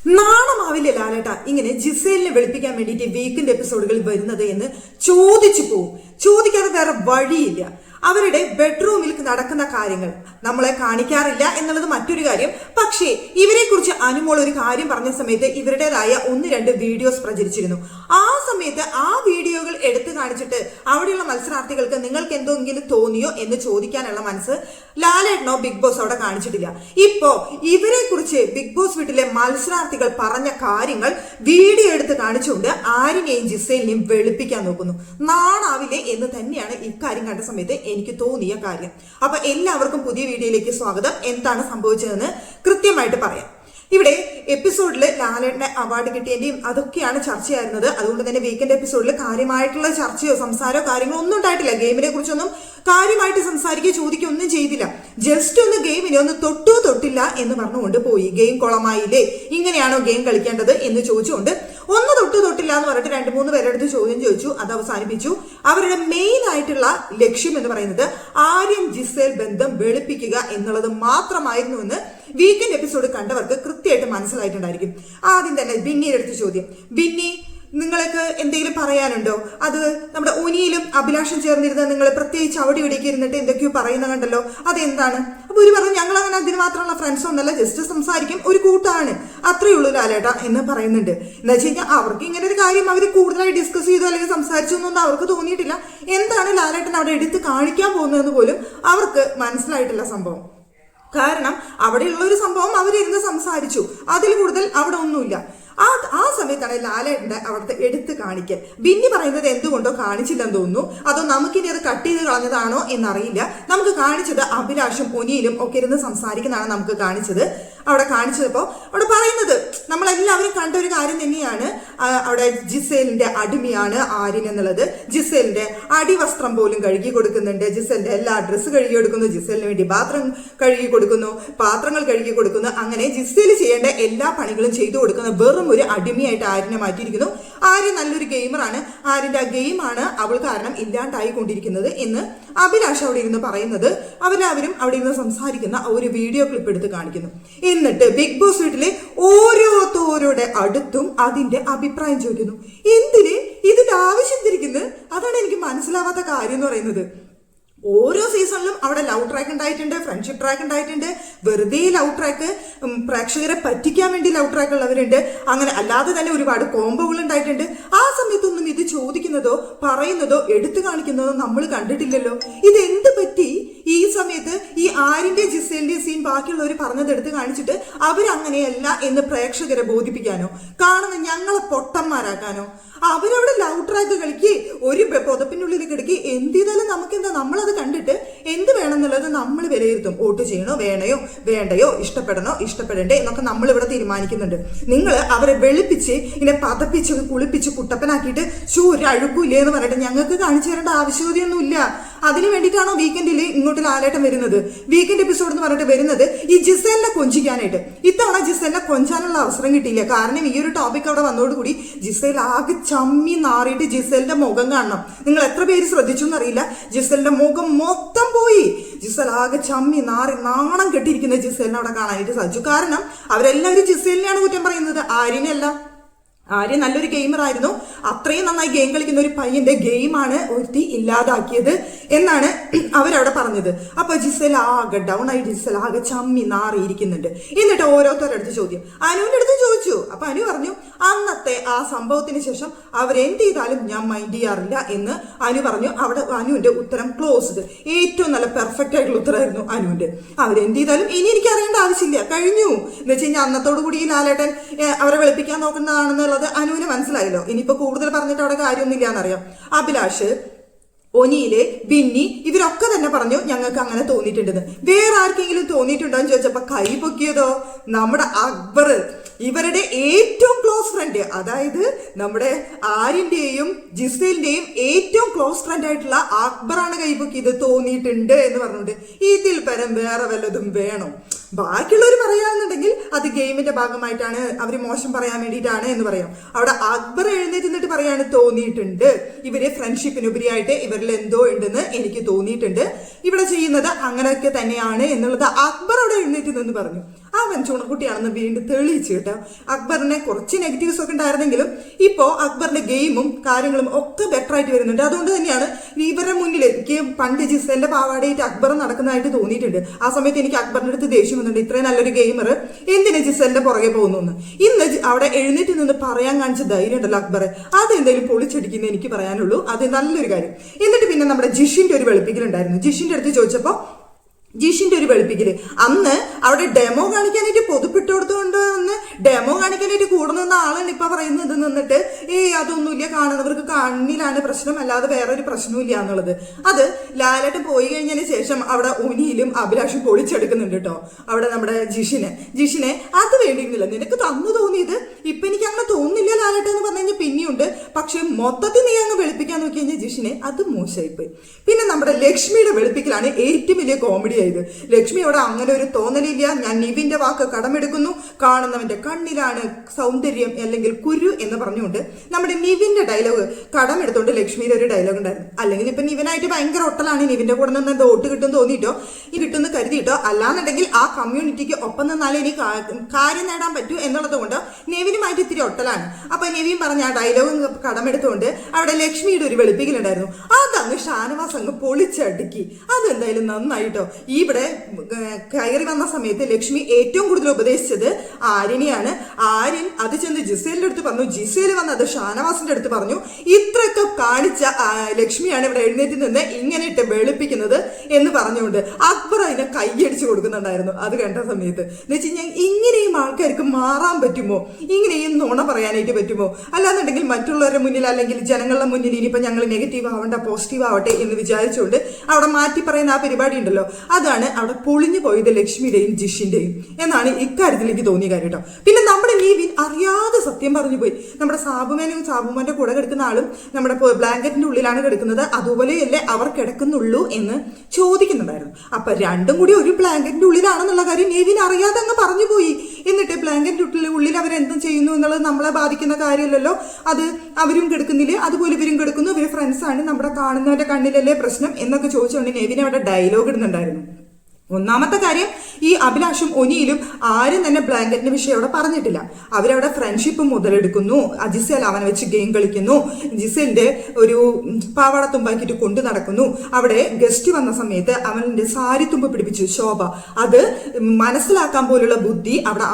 നാണമാവില്ലേ ലാലേട്ട ഇങ്ങനെ ജിസേലിനെ വെളുപ്പിക്കാൻ വേണ്ടിയിട്ട് വീക്കെൻഡ് എപ്പിസോഡുകൾ വരുന്നത് എന്ന് ചോദിച്ചു പോവും. ചോദിക്കാതെ വേറെ വഴിയില്ല. അവരുടെ ബെഡ്റൂമിൽ നടക്കുന്ന കാര്യങ്ങൾ നമ്മളെ കാണിക്കാറില്ല എന്നുള്ളത് മറ്റൊരു കാര്യം. പക്ഷേ ഇവരെ കുറിച്ച് അനുമോൾ ഒരു കാര്യം പറഞ്ഞ സമയത്ത് ഇവരുടേതായ 1-2 വീഡിയോസ് പ്രചരിച്ചിരുന്നു. ആ സമയത്ത് ആ വീഡിയോകൾ എടുത്തു കാണിച്ചിട്ട് അവിടെയുള്ള മത്സരാർത്ഥികൾക്ക് നിങ്ങൾക്ക് എന്തെങ്കിലും തോന്നിയോ എന്ന് ചോദിക്കാനുള്ള മനസ്സ് ലാലേട്ടനോ ബിഗ് ബോസ് അവിടെ കാണിച്ചിട്ടില്ല. ഇപ്പോ ഇവരെ കുറിച്ച് ബിഗ് ബോസ് വീട്ടിലെ മത്സരാർത്ഥികൾ പറഞ്ഞ കാര്യങ്ങൾ വീഡിയോ എടുത്ത് കാണിച്ചുകൊണ്ട് ആരിനെയും ജിസേലിനെയും വെളുപ്പിക്കാൻ നോക്കുന്നു. നാണാവില്ലേ എന്ന് തന്നെയാണ് ഇക്കാര്യം കണ്ട സമയത്ത് എനിക്ക് തോന്നിയ കാര്യം. അപ്പൊ എല്ലാവർക്കും പുതിയ വീഡിയോയിലേക്ക് സ്വാഗതം. എന്താണ് സംഭവിച്ചതെന്ന് കൃത്യമായിട്ട് പറയാം. ഇവിടെ എപ്പിസോഡിൽ ലാലേട്ടന് അവാർഡ് കിട്ടിയതിന്റെയും അതൊക്കെയാണ് ചർച്ചയായിരുന്നത്. അതുകൊണ്ട് തന്നെ വീക്കെൻഡ് എപ്പിസോഡിൽ കാര്യമായിട്ടുള്ള ചർച്ചയോ സംസാരമോ കാര്യങ്ങളോ ഒന്നും ഉണ്ടായിട്ടില്ല. ഗെയിമിനെ കുറിച്ചൊന്നും കാര്യമായിട്ട് സംസാരിക്കുകയോ ചോദിക്കുകയോ ഒന്നും ചെയ്തില്ല. ജസ്റ്റ് ഒന്ന് ഗെയിമിനെ ഒന്ന് തൊട്ടില്ല എന്ന് പറഞ്ഞുകൊണ്ട് പോയി. ഗെയിം കുളമായില്ലേ, ഇങ്ങനെയാണോ ഗെയിം കളിക്കേണ്ടത് എന്ന് ചോദിച്ചുകൊണ്ട് ഒന്ന് തൊട്ടില്ല എന്ന് പറഞ്ഞിട്ട് 2-3 പേരെടുത്ത് ചോദ്യം ചോദിച്ചു. അത് അവസാനിപ്പിച്ചു. അവരുടെ മെയിൻ ആയിട്ടുള്ള ലക്ഷ്യം എന്ന് പറയുന്നത് ആര്യൻ ജിസേൽ ബന്ധം വെളുപ്പിക്കുക എന്നുള്ളത് മാത്രമായിരുന്നു എന്ന് വീക്കെൻഡ് എപ്പിസോഡ് കണ്ടവർക്ക് കൃത്യമായിട്ട് മനസ്സിലായിട്ടുണ്ടായിരിക്കും. ആദ്യം തന്നെ ബിന്നിയുടെ അടുത്ത് ചോദ്യം. ബിന്നി, നിങ്ങൾക്ക് എന്തെങ്കിലും പറയാനുണ്ടോ? അത് നമ്മുടെ ഉനിയിലും അഭിലാഷം ചേർന്നിരുന്ന് നിങ്ങൾ പ്രത്യേകിച്ച് അവിടെ ഇവിടേക്ക് ഇരുന്നിട്ട് എന്തൊക്കെയോ പറയുന്ന കണ്ടല്ലോ, അതെന്താണ്? അപ്പൊ ഒരു പറഞ്ഞു, ഞങ്ങൾ അങ്ങനെ അതിന് മാത്രമുള്ള ഫ്രണ്ട്സ് ഒന്നല്ല, ജസ്റ്റ് സംസാരിക്കും, ഒരു കൂട്ടാണ്, അത്രയേ ഉള്ളൂ ലാലേട്ട എന്ന് പറയുന്നുണ്ട്. എന്താ വെച്ച് കഴിഞ്ഞാൽ അവർക്ക് ഇങ്ങനെ ഒരു കാര്യം അവർ കൂടുതലായി ഡിസ്കസ് ചെയ്തു അല്ലെങ്കിൽ സംസാരിച്ചു എന്നൊന്നും അവർക്ക് തോന്നിയിട്ടില്ല. എന്താണ് ലാലേട്ടൻ അവിടെ എടുത്ത് കാണിക്കാൻ പോകുന്നതെന്ന് പോലും അവർക്ക് മനസ്സിലായിട്ടില്ല സംഭവം. കാരണം അവിടെയുള്ള ഒരു സംഭവം അവരിരുന്ന് സംസാരിച്ചു, അതിൽ കൂടുതൽ അവിടെ ഒന്നുമില്ല. ആ സമയത്താണ് ലാലേട്ടന്റെ അവിടുത്തെ എടുത്ത് കാണിക്കൽ. ബിന്നി പറയുന്നത് എന്തുകൊണ്ടോ കാണിച്ചില്ലെന്ന് തോന്നുന്നു. അതോ നമുക്കിനി അത് കട്ട് ചെയ്ത് കളഞ്ഞതാണോ എന്നറിയില്ല. നമുക്ക് കാണിച്ചത് അഭിലാഷും ഒനിയിലും ഒക്കെ ഇരുന്ന് സംസാരിക്കുന്നതാണ് നമുക്ക് കാണിച്ചത്. അവിടെ കാണിച്ചപ്പോ അവിടെ പറയുന്നത് നമ്മളെല്ലാവരും കണ്ട ഒരു കാര്യം തന്നെയാണ്. അവിടെ ജിസേലിന്റെ അടിമയാണ് ആര്യൻ എന്നുള്ളത്. ജിസേലിന്റെ അടിവസ്ത്രം പോലും കഴുകി കൊടുക്കുന്നുണ്ട്, ജിസേലിന്റെ എല്ലാ ഡ്രസ്സ് കഴുകി കൊടുക്കുന്നു, ജിസേലിന് വേണ്ടി പാത്രം കഴുകി കൊടുക്കുന്നു, പാത്രങ്ങൾ കഴുകി കൊടുക്കുന്നു. അങ്ങനെ ജിസേൽ ചെയ്യേണ്ട എല്ലാ പണികളും ചെയ്തു കൊടുക്കുന്ന വെറും ഒരു അടിമയായിട്ട് ആര്യനെ മാറ്റിയിരിക്കുന്നു. ആര്യൻ നല്ലൊരു ഗെയിമറാണ്, ആര്യന്റെ ആ ഗെയിമാണ് അവൾ കാരണം ഇല്ലാണ്ടായിക്കൊണ്ടിരിക്കുന്നത് എന്ന് അഭിലാഷ് അവിടെ ഇരുന്ന് പറയുന്നത് അവരെല്ലാവരും അവിടെ ഇരുന്ന് സംസാരിക്കുന്ന ഒരു വീഡിയോ ക്ലിപ്പ് എടുത്ത് കാണിക്കുന്നു. എന്നിട്ട് ബിഗ് ബോസ് വീട്ടിലെ ഓരോരുത്തരുടെ അടുത്തും അതിന്റെ അഭിപ്രായം ചോദിക്കുന്നു. എന്തിന് ഇതിന്റെ ആവശ്യം തിരിക്കുന്നത്? അതാണ് എനിക്ക് മനസ്സിലാവാത്ത കാര്യം എന്ന് പറയുന്നത്. ഓരോ സീസണിലും അവിടെ ലവ് ട്രാക്ക് ഉണ്ടായിട്ടുണ്ട്, ഫ്രണ്ട്ഷിപ്പ് ട്രാക്ക് ഉണ്ടായിട്ടുണ്ട്, വെറുതെ ലവ് ട്രാക്ക്, പ്രേക്ഷകരെ പറ്റിക്കാൻ വേണ്ടി ലവ് ട്രാക്ക് ഉള്ളവരുണ്ട്, അങ്ങനെ അല്ലാതെ തന്നെ ഒരുപാട് കോംബോകൾ ഉണ്ടായിട്ടുണ്ട്. ആ സമയത്തൊന്നും ഇത് ചോദിക്കുന്നതോ പറയുന്നതോ എടുത്തു കാണിക്കുന്നതോ നമ്മൾ കണ്ടിട്ടില്ലല്ലോ. ഇതെന്ത് പറ്റി ഈ സമയത്ത്? ഈ ആര്യന്റെ ജിസേലിന്റെ സീൻ ബാക്കിയുള്ളവർ പറഞ്ഞത് എടുത്ത് കാണിച്ചിട്ട് അവരങ്ങനെയല്ല എന്ന് പ്രേക്ഷകരെ ബോധിപ്പിക്കാനോ, കാണുന്ന ഞങ്ങളെ പൊട്ടന്മാരാക്കാനോ? അവരവിടെ ലവ് ട്രാക്ക് കളിക്ക്, ഒരു പുതപ്പിനുള്ളിൽ കിടക്കി, എന്ത് ചെയ്താലും നമുക്കെന്താ? നമ്മളത് കണ്ടിട്ട് എന്ത് വേണം എന്നുള്ളത് നമ്മൾ വിലയിരുത്തും. വോട്ട് ചെയ്യണോ വേണ്ടയോ, ഇഷ്ടപ്പെടണോ ഇഷ്ടപ്പെടണ്ടേ എന്നൊക്കെ നമ്മൾ ഇവിടെ തീരുമാനിക്കുന്നുണ്ട്. നിങ്ങൾ അവരെ വെളുപ്പിച്ച് ഇങ്ങനെ പതപ്പിച്ച് കുളിപ്പിച്ച് കുട്ടപ്പനാക്കിയിട്ട് ഒരു അഴുക്കില്ലേ എന്ന് പറഞ്ഞിട്ട് ഞങ്ങൾക്ക് കാണിച്ചു തരേണ്ട ആവശ്യമൊന്നുമില്ല. അതിന് വേണ്ടിയിട്ടാണോ വീക്കെൻഡിൽ ഇങ്ങോട്ട് ലാലേട്ടൻ വരുന്നത്? വീക്കെൻഡ് എപ്പിസോഡ് എന്ന് പറഞ്ഞിട്ട് വരുന്നത് ഈ ജിസേലിനെ കൊഞ്ചിക്കാനായിട്ട്. ഇത്തവണ ജിസേലിനെ കൊഞ്ചാനുള്ള അവസരം കിട്ടിയില്ല. കാരണം ഈ ഒരു ടോപ്പിക് അവിടെ വന്നതോടുകൂടി ജിസേൽ ആകെ ചമ്മി നാറിയിട്ട് ജിസേലിന്റെ മുഖം കാണണം. നിങ്ങൾ എത്ര പേര് ശ്രദ്ധിച്ചു എന്നറിയില്ല, ജിസേലിന്റെ മുഖം മൊത്തം പോയി. ജിസേൽ ആകെ ചമ്മി നാറി നാണം കെട്ടിയിരിക്കുന്ന ജിസേലിനെ അവിടെ കാണാനായിട്ട് സാധിച്ചു. കാരണം അവരെല്ലാവരും ജിസേലിനെയാണ് കുറ്റം പറയുന്നത്, ആര്യനെയല്ല. ആര്യൻ നല്ലൊരു ഗെയിമർ ആയിരുന്നു, അത്രയും നന്നായി ഗെയിം കളിക്കുന്ന ഒരു പയ്യന്റെ ഗെയിമാണ് ഒരുത്തി ഇല്ലാതാക്കിയത് എന്നാണ് അവരവിടെ പറഞ്ഞത്. അപ്പൊ ജിസേൽ ആകെ ഡൗൺ ആയി, ജിസേൽ ആകെ ചമ്മി നാറിയിരിക്കുന്നുണ്ട്. എന്നിട്ട് ഓരോരുത്തരുടെ ചോദ്യം അനുവിന്റെ അടുത്ത് ചോദിച്ചു. അപ്പൊ അനു പറഞ്ഞു, അന്നത്തെ ആ സംഭവത്തിന് ശേഷം അവരെന്ത് ചെയ്താലും ഞാൻ മൈൻഡ് ചെയ്യാറില്ല എന്ന് അനു പറഞ്ഞു. അവിടെ അനുവിന്റെ ഉത്തരം ക്ലോസ്ഡ്. ഏറ്റവും നല്ല പെർഫെക്റ്റ് ആയിട്ടുള്ള ഉത്തരമായിരുന്നു അനുവിന്റെ. അവരെന്ത് ചെയ്താലും ഇനി എനിക്ക് അറിയേണ്ട ആവശ്യമില്ല, കഴിഞ്ഞു എന്ന് വെച്ച് കഴിഞ്ഞാൽ അന്നത്തോടു കൂടി ഈ ലാലേട്ടൻ അവരെ വെളുപ്പിക്കാൻ നോക്കുന്നതാണെന്നുള്ള അനുവിന് മനസ്സിലായല്ലോ. ഇനിയിപ്പോ കൂടുതൽ പറഞ്ഞിട്ട് അവിടെ കാര്യമൊന്നുമില്ല എന്നറിയാം. അഭിലാഷ്, ഒനിയിലെ ബിന്നി ഇവരൊക്കെ തന്നെ പറഞ്ഞു ഞങ്ങൾക്ക് അങ്ങനെ തോന്നിയിട്ടുണ്ടെന്ന്. വേറെ ആർക്കെങ്കിലും തോന്നിയിട്ടുണ്ടോ എന്ന് ചോദിച്ചപ്പോ കൈ പൊക്കിയതോ നമ്മുടെ അക്ബർ, ഇവരുടെ ഏറ്റവും ക്ലോസ് ഫ്രണ്ട്, അതായത് നമ്മുടെ ആര്യന്റെയും ജിസേലിന്റെയും ഏറ്റവും ക്ലോസ് ഫ്രണ്ട് ആയിട്ടുള്ള അക്ബറാണ് കൈപൊക്കിയത്. തോന്നിയിട്ടുണ്ട് എന്ന് പറഞ്ഞുകൊണ്ട് ഇതിൽ പരം വേറെ വല്ലതും വേണോ? ബാക്കിയുള്ളവർ പറയാന്നുണ്ടെങ്കിൽ അത് ഗെയിമിന്റെ ഭാഗമായിട്ടാണ്, അവർ മോശം പറയാൻ വേണ്ടിയിട്ടാണ് എന്ന് പറയാം. അവിടെ അക്ബർ എഴുന്നേറ്റ് പറയാണ് തോന്നിയിട്ടുണ്ട്, ഇവര് ഫ്രണ്ട്ഷിപ്പിനുപരിയായിട്ട് ഇവരിൽ എന്തോ ഉണ്ടെന്ന് എനിക്ക് തോന്നിയിട്ടുണ്ട്, ഇവിടെ ചെയ്യുന്നത് അങ്ങനെയൊക്കെ തന്നെയാണ് എന്നുള്ളത് അക്ബർ അവിടെ എഴുന്നേറ്റ് നിന്ന് പറഞ്ഞു. അവൻ ചുണക്കുട്ടിയാണെന്ന് വീണ്ടും തെളിയിച്ചു കേട്ടോ. അക്ബറിനെ കുറച്ച് നെഗറ്റീവ്സ് ഒക്കെ ഉണ്ടായിരുന്നെങ്കിലും ഇപ്പോ അക്ബറിന്റെ ഗെയിമും കാര്യങ്ങളും ഒക്കെ ബെറ്റർ ആയിട്ട് വരുന്നുണ്ട്. അതുകൊണ്ട് തന്നെയാണ് ഇവരുടെ മുന്നിൽ എനിക്ക് പണ്ട് ജിസേലിന്റെ പാവാടയായിട്ട് അക്ബർ നടക്കുന്നതായിട്ട് തോന്നിയിട്ടുണ്ട്. ആ സമയത്ത് എനിക്ക് അക്ബറിന്റെ അടുത്ത് ദേഷ്യം വന്നിട്ടുണ്ട്, ഇത്രയും നല്ലൊരു ഗെയിമർ എന്തിനാ ജിസേലിന്റെ പുറകെ പോകുന്നു. ഇന്ന് അവിടെ എഴുന്നേറ്റ് നിന്ന് പറയാൻ കാണിച്ച ധൈര്യം ഉണ്ടല്ലോ അക്ബറെ, അതെന്തായാലും പൊളിച്ചടിക്കുന്ന എനിക്ക് പറയാനുള്ളൂ. അത് നല്ലൊരു കാര്യം. എന്നിട്ട് പിന്നെ നമ്മുടെ ജിഷിന്റെ ഒരു വെളുപ്പിക്കലുണ്ടായിരുന്നു. ജിഷിന്റെ അടുത്ത് ചോദിച്ചപ്പോ ജിഷിന്റെ ഒരു വെളുപ്പിക്കല് അന്ന് അവിടെ ഡെമോ കാണിക്കാനായിട്ട് പൊതുപ്പിട്ടുകൊടുത്തുകൊണ്ട് വന്ന് ഡെമോ കാണിക്കാനായിട്ട് കൂടെ നിന്ന ആളാണ് ഇപ്പൊ പറയുന്നത് നിന്നിട്ട് അതൊന്നുമില്ല, കാണുന്നവർക്ക് കണ്ണിലാണ് പ്രശ്നം, അല്ലാതെ വേറൊരു പ്രശ്നവും ഇല്ല എന്നുള്ളത്. അത് ലാലേട്ടൻ പോയി കഴിഞ്ഞതിന് ശേഷം അവിടെ ഉനിയിലും അഭിലാഷും പൊളിച്ചെടുക്കുന്നുണ്ട് കേട്ടോ. അവിടെ നമ്മുടെ ജിഷിനെ അത് വേണ്ടിയിരുന്നില്ല, നിനക്ക് തന്നു തോന്നിയത് ഇപ്പൊ എനിക്ക് അങ്ങനെ തോന്നുന്നില്ല ലാലേട്ടൻ എന്ന് പറഞ്ഞു കഴിഞ്ഞാൽ പിന്നെയുണ്ട്. പക്ഷെ മൊത്തത്തിൽ നീ അങ്ങ് വെളുപ്പിക്കാൻ നോക്കി കഴിഞ്ഞാൽ ജിഷിനെ അത് മോശമായിപ്പോയി. പിന്നെ നമ്മുടെ ലക്ഷ്മിയുടെ വെളുപ്പിക്കലാണ് ഏറ്റവും വലിയ കോമഡി. ലക്ഷ്മിയോട് അങ്ങനെ ഒരു തോന്നലില്ല, ഞാൻ നിവിന്റെ വാക്ക് കടമെടുക്കുന്നു, കാണുന്നവന്റെ കണ്ണിലാണ് സൗന്ദര്യം അല്ലെങ്കിൽ കുരു എന്ന് പറഞ്ഞുകൊണ്ട് നമ്മുടെ നിവിന്റെ ഡയലോഗ് കടമെടുത്തോണ്ട് ലക്ഷ്മിയുടെ ഒരു ഡയലോഗ് ഉണ്ടായിരുന്നു. അല്ലെങ്കിൽ ഇപ്പൊ നിവിനായിട്ട് ഭയങ്കര ഒട്ടലാണ്, നിവിന്റെ കൂടെ നിന്ന് വോട്ട് കിട്ടും തോന്നിയിട്ടോ കിട്ടുമെന്ന് കരുതിയിട്ടോ, അല്ലാന്നുണ്ടെങ്കിൽ ആ കമ്മ്യൂണിറ്റിക്ക് ഒപ്പം നിന്നാലേ ഇനി കാര്യം നേടാൻ പറ്റൂ എന്നുള്ളത് കൊണ്ട് നെവിനുമായിട്ട് ഇത്തിരി ഒട്ടലാണ്. അപ്പൊ നെവിൻ പറഞ്ഞ ആ ഡയലോഗ് കടമെടുത്തുകൊണ്ട് അവിടെ ലക്ഷ്മിയുടെ ഒരു വെളുപ്പിക്കലുണ്ടായിരുന്നു. അതങ്ങ് ഷാനവാസ് അങ്ങ് പൊളിച്ചടുക്കി. അതെന്തായാലും നന്നായിട്ടോ. ഇവിടെ കയറി വന്ന സമയത്ത് ലക്ഷ്മി ഏറ്റവും കൂടുതൽ ഉപദേശിച്ചത് ആര്യനെയാണ്. ആര്യൻ അത് ചെന്ന് ജിസേലിന്റെ അടുത്ത് പറഞ്ഞു, ജിസേൽ വന്ന് അത് ഷാനവാസിന്റെ അടുത്ത് പറഞ്ഞു. ഇത്രയൊക്കെ കാണിച്ച ലക്ഷ്മിയാണ് ഇവിടെ എഴുന്നേറ്റ് നിന്ന് ഇങ്ങനെ ഇട്ട് വെളുപ്പിക്കുന്നത് എന്ന് പറഞ്ഞുകൊണ്ട് അക്ബർ അതിനെ കൈയടിച്ചു കൊടുക്കുന്നുണ്ടായിരുന്നു. അത് കണ്ട സമയത്ത് എന്ന് വെച്ച് കഴിഞ്ഞാൽ ഇങ്ങനെയും ആൾക്കാർക്ക് മാറാൻ പറ്റുമോ, ഇങ്ങനെയും നുണ പറയാനായിട്ട് പറ്റുമോ, അല്ലാന്നുണ്ടെങ്കിൽ മറ്റുള്ളവരുടെ മുന്നിൽ അല്ലെങ്കിൽ ജനങ്ങളുടെ മുന്നിൽ ഇനിയിപ്പോ ഞങ്ങൾ നെഗറ്റീവ് ആവണ്ട പോസിറ്റീവ് ആവട്ടെ എന്ന് വിചാരിച്ചുകൊണ്ട് അവിടെ മാറ്റി പറയുന്ന ആ പരിപാടി ഉണ്ടല്ലോ, അതാണ് അവിടെ പൊളിഞ്ഞു പോയത് ലക്ഷ്മിയുടെയും ജിഷിന്റെയും എന്നാണ് ഇക്കാര്യത്തിൽ എനിക്ക് തോന്നിയ കാര്യം കേട്ടോ. പിന്നെ നമ്മുടെ നീവിൻ അറിയാതെ സത്യം പറഞ്ഞു പോയി. നമ്മുടെ സാബുമാന്റെ കൂടെ കിടക്കുന്ന ആളും നമ്മുടെ ബ്ലാങ്കറ്റിന്റെ ഉള്ളിലാണ് കിടക്കുന്നത്, അതുപോലെയല്ലേ അവർ കിടക്കുന്നുള്ളൂ എന്ന് ചോദിക്കുന്നുണ്ടായിരുന്നു. അപ്പൊ രണ്ടും കൂടി ഒരു ബ്ലാങ്കറ്റിന്റെ ഉള്ളിലാണെന്നുള്ള കാര്യം നീവിൻ അറിയാതെ അങ്ങ് പറഞ്ഞു പോയി. എന്നിട്ട് ബ്ലാങ്കറ്റിന്റെ ഉള്ളിൽ അവരെന്തും ചെയ്യുന്നു എന്നുള്ളത് നമ്മളെ ബാധിക്കുന്ന കാര്യമല്ലല്ലോ. അത് അവരും കിടക്കുന്നില്ലേ, അതുപോലെ ഇവരും കിടക്കുന്നു, ഇവര് ഫ്രണ്ട്സാണ്, നമ്മുടെ കാണുന്നവരുടെ കണ്ണിലല്ലേ പ്രശ്നം എന്നൊക്കെ ചോദിച്ചുകൊണ്ട് നെവിൻ അവിടെ ഡയലോഗ് ഇടുന്നുണ്ടായിരുന്നു. ഒന്നാമത്തെ കാര്യം, ഈ അഭിലാഷും ഒനിയിലും ആരും തന്നെ ബ്ലാങ്കറ്റിന്റെ വിഷയം അവിടെ പറഞ്ഞിട്ടില്ല. അവരവിടെ ഫ്രണ്ട്ഷിപ്പ് മുതലെടുക്കുന്നു. ജിസേൽ അവനെ വെച്ച് ഗെയിം കളിക്കുന്നു, ജിസേലിന്റെ ഒരു പാവാട തുമ്പാക്കിയിട്ട് കൊണ്ടു നടക്കുന്നു. അവിടെ ഗസ്റ്റ് വന്ന സമയത്ത് അവന്റെ സാരി തുമ്പ് പിടിപ്പിച്ചു ശോഭ, അത് മനസ്സിലാക്കാൻ പോലുള്ള ബുദ്ധി അവിടെ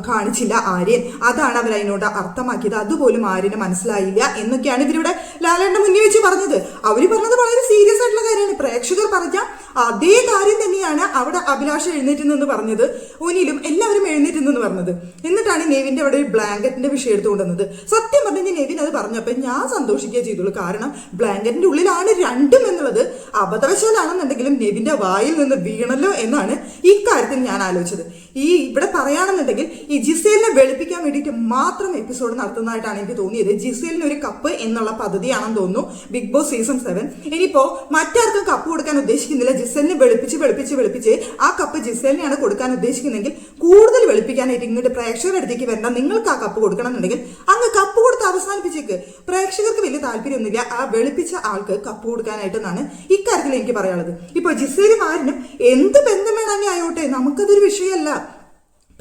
കാണിച്ചില്ല ആര്യൻ. അതാണ് അവർ അതിനോട് അർത്ഥമാക്കിയത്. അതുപോലും ആര്യന് മനസ്സിലായില്ല എന്നൊക്കെയാണ് ഇവരുടെ ലാലേട്ടന്റെ മുന്നിൽ വെച്ച് പറഞ്ഞത്. അവര് പറഞ്ഞത് വളരെ സീരിയസ് ആയിട്ടുള്ള കാര്യമാണ്. പ്രേക്ഷകർ പറഞ്ഞ അതേ കാര്യം തന്നെയാണ് അവിടെ അഭിലാഷ് എഴുന്നേറ്റ് നിന്ന് പറഞ്ഞത്, ഒനിയിലും എല്ലാവരും എഴുന്നേറ്റ് നിന്ന് പറഞ്ഞത്. എന്നിട്ടാണ് നെവിന്റെ അവിടെ ഒരു ബ്ലാങ്കറ്റിന്റെ വിഷയം എടുത്തുകൊണ്ടുവന്നത്. സത്യം പറഞ്ഞാൽ നെവിൻ അത് പറഞ്ഞപ്പോൾ ഞാൻ സന്തോഷിക്കുകയേ ചെയ്തുള്ളൂ. കാരണം ബ്ലാങ്കറ്റിന്റെ ഉള്ളിലാണ് രണ്ടും എന്നുള്ളത് അബദ്ധവശാലാണെന്നുണ്ടെങ്കിലും നെവിന്റെ വായിൽ നിന്ന് വീണല്ലോ എന്നാണ് ഇക്കാര്യത്തിൽ ഞാൻ ആലോചിച്ചത്. ഇവിടെ പറയുകയാണെന്നുണ്ടെങ്കിൽ ഈ ജിസേലിനെ വെളുപ്പിക്കാൻ വേണ്ടിയിട്ട് മാത്രം എപ്പിസോഡ് നടത്തുന്നതായിട്ടാണ് എനിക്ക് തോന്നിയത്. ജിസേലിന് ഒരു കപ്പ് എന്നുള്ള പദ്ധതിയാണെന്ന് തോന്നുന്നു ബിഗ് ബോസ് സീസൺ 7. ഇനിയിപ്പോ മറ്റാർക്കും കപ്പ് കൊടുക്കാൻ ഉദ്ദേശിക്കുന്നില്ല, ജിസേലിനെ വെളുപ്പിച്ച് ആ കപ്പ് ജിസേലിനെയാണ് കൊടുക്കാൻ ഉദ്ദേശിക്കുന്നെങ്കിൽ കൂടുതൽ വെളുപ്പിക്കാനായിട്ട് ഇങ്ങോട്ട് പ്രേക്ഷകരുടെ അടുത്തേക്ക് വരണ്ട, നിങ്ങൾക്ക് ആ കപ്പ് കൊടുക്കണം എന്നുണ്ടെങ്കിൽ അങ്ങ് കപ്പ് കൊടുത്ത് അവസാനിപ്പിച്ചേക്ക്. പ്രേക്ഷകർക്ക് വലിയ താല്പര്യമൊന്നുമില്ല ആ വെളുപ്പിച്ച ആൾക്ക് കപ്പ് കൊടുക്കാനായിട്ടെന്നാണ് ഇക്കാര്യത്തിൽ എനിക്ക് പറയാനുള്ളത്. ഇപ്പൊ ജിസേലും ആരിനും എന്ത് ബന്ധം വേണമെങ്കിൽ ആയോട്ടെ, നമുക്കതൊരു വിഷയമല്ല.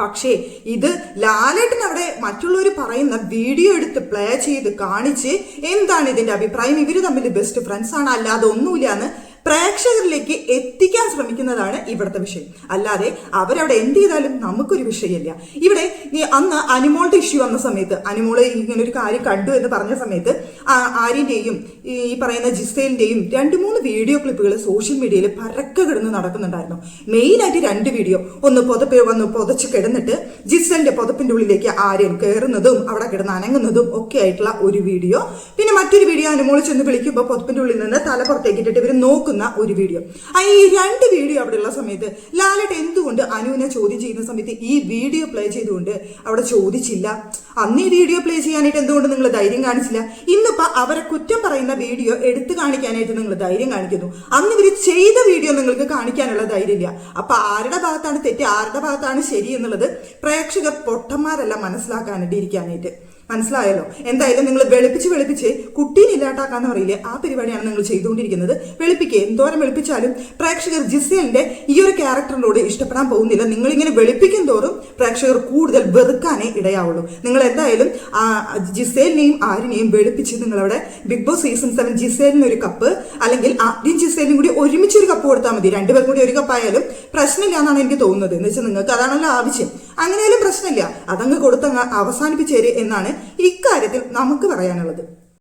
പക്ഷേ ഇത് ലാലേട്ടൻ അവിടെ മറ്റുള്ളവർ പറയുന്ന വീഡിയോ എടുത്ത് പ്ലേ ചെയ്ത് കാണിച്ച് എന്താണ് ഇതിന്റെ അഭിപ്രായം, ഇവര് തമ്മിൽ ബെസ്റ്റ് ഫ്രണ്ട്സ് ആണ്, അല്ലാതെ ഒന്നുമില്ലാന്ന് പ്രേക്ഷകരിലേക്ക് എത്തിക്കാൻ ശ്രമിക്കുന്നതാണ് ഇവിടുത്തെ വിഷയം. അല്ലാതെ അവരവിടെ എന്ത് ചെയ്താലും നമുക്കൊരു വിഷയമില്ല. ഇവിടെ അന്ന് അനിമോളുടെ ഇഷ്യൂ വന്ന സമയത്ത്, അനിമോള് ഇങ്ങനെ ഒരു കാര്യം കണ്ടു എന്ന് പറഞ്ഞ സമയത്ത് ആര്യന്റെയും ഈ പറയുന്ന ജിസേലിന്റെയും 2-3 വീഡിയോ ക്ലിപ്പുകൾ സോഷ്യൽ മീഡിയയിൽ പരക്കെ കിടന്ന് നടക്കുന്നുണ്ടായിരുന്നു. മെയിനായിട്ട് 2 വീഡിയോ, ഒന്ന് പുതച്ച് കിടന്നിട്ട് ജിസേലിന്റെ പുതപ്പിന്റെ ഉള്ളിലേക്ക് ആര്യൻ കയറുന്നതും അവിടെ കിടന്ന് അനങ്ങുന്നതും ഒക്കെ ആയിട്ടുള്ള ഒരു വീഡിയോ. പിന്നെ മറ്റൊരു വീഡിയോ അനിമോള് ചെന്ന് വിളിക്കുമ്പോൾ പുതപ്പിന്റെ ഉള്ളിൽ നിന്ന് തല പുറത്തേക്കിട്ടിട്ട് ഇവർ നോക്കുന്ന ഒരു വീഡിയോ. ഈ 2 വീഡിയോ അവിടെയുള്ള സമയത്ത് ലാലേട്ടൻ എന്തുകൊണ്ട് അനുവിനെ ചോദ്യം ചെയ്യുന്ന സമയത്ത് ഈ വീഡിയോ പ്ലേ ചെയ്തുകൊണ്ട് അവിടെ ചോദിച്ചില്ല? അന്ന് ഈ വീഡിയോ പ്ലേ ചെയ്യാനായിട്ട് എന്തുകൊണ്ട് നിങ്ങൾ ധൈര്യം കാണിച്ചില്ല? ഇന്നിപ്പോ അവരെ കുറ്റം പറയുന്ന വീഡിയോ എടുത്തു കാണിക്കാനായിട്ട് നിങ്ങൾ ധൈര്യം കാണിക്കുന്നു. അന്ന് ഇവര് ചെയ്ത വീഡിയോ നിങ്ങൾക്ക് കാണിക്കാനുള്ള ധൈര്യമില്ല. അപ്പൊ ആരുടെ ഭാഗത്താണ് തെറ്റ്, ആരുടെ ഭാഗത്താണ് ശരി എന്നുള്ളത് പ്രേക്ഷകർ പൊട്ടന്മാരെല്ലാം മനസ്സിലാക്കാനായിട്ട് ഇരിക്കാനായിട്ട്. മനസ്സിലായല്ലോ? എന്തായാലും നിങ്ങൾ വെളുപ്പിച്ച് കുട്ടീനെ ഇല്ലാണ്ടാക്കാന്ന് പറയില്ലേ, ആ പരിപാടിയാണ് നിങ്ങൾ ചെയ്തുകൊണ്ടിരിക്കുന്നത്. വെളുപ്പിക്കുക, എന്തോരം വെളുപ്പിച്ചാലും പ്രേക്ഷകർ ജിസേലിന്റെ ഈ ഒരു ക്യാരക്ടറിനോട് ഇഷ്ടപ്പെടാൻ പോകുന്നില്ല. നിങ്ങളിങ്ങനെ വെളുപ്പിക്കും തോറും പ്രേക്ഷകർ കൂടുതൽ വെറുക്കാനേ ഇടയാവുള്ളൂ. നിങ്ങൾ എന്തായാലും ജിസേലിനെയും ആര്യനെയും വെളുപ്പിച്ച് നിങ്ങളവിടെ ബിഗ് ബോസ് സീസൺ 7 ജിസേലിന് ഒരു കപ്പ്, അല്ലെങ്കിൽ ആദ്യം ജിസേലിനും കൂടി ഒരുമിച്ച് ഒരു കപ്പ് കൊടുത്താൽ മതി. രണ്ടുപേർക്കും കൂടി ഒരു കപ്പായാലും പ്രശ്നമില്ല എന്നാണ് എനിക്ക് തോന്നുന്നത്. എന്ന് വെച്ചാൽ നിങ്ങൾക്ക് അതാണല്ലോ ആവശ്യം. അങ്ങനെയാലും പ്രശ്നമില്ല, അതങ്ങ് കൊടുത്തങ്ങ് അവസാനിപ്പിച്ചേര് എന്നാണ് ഇക്കാര്യത്തിൽ നമുക്ക് പറയാനുള്ളത്.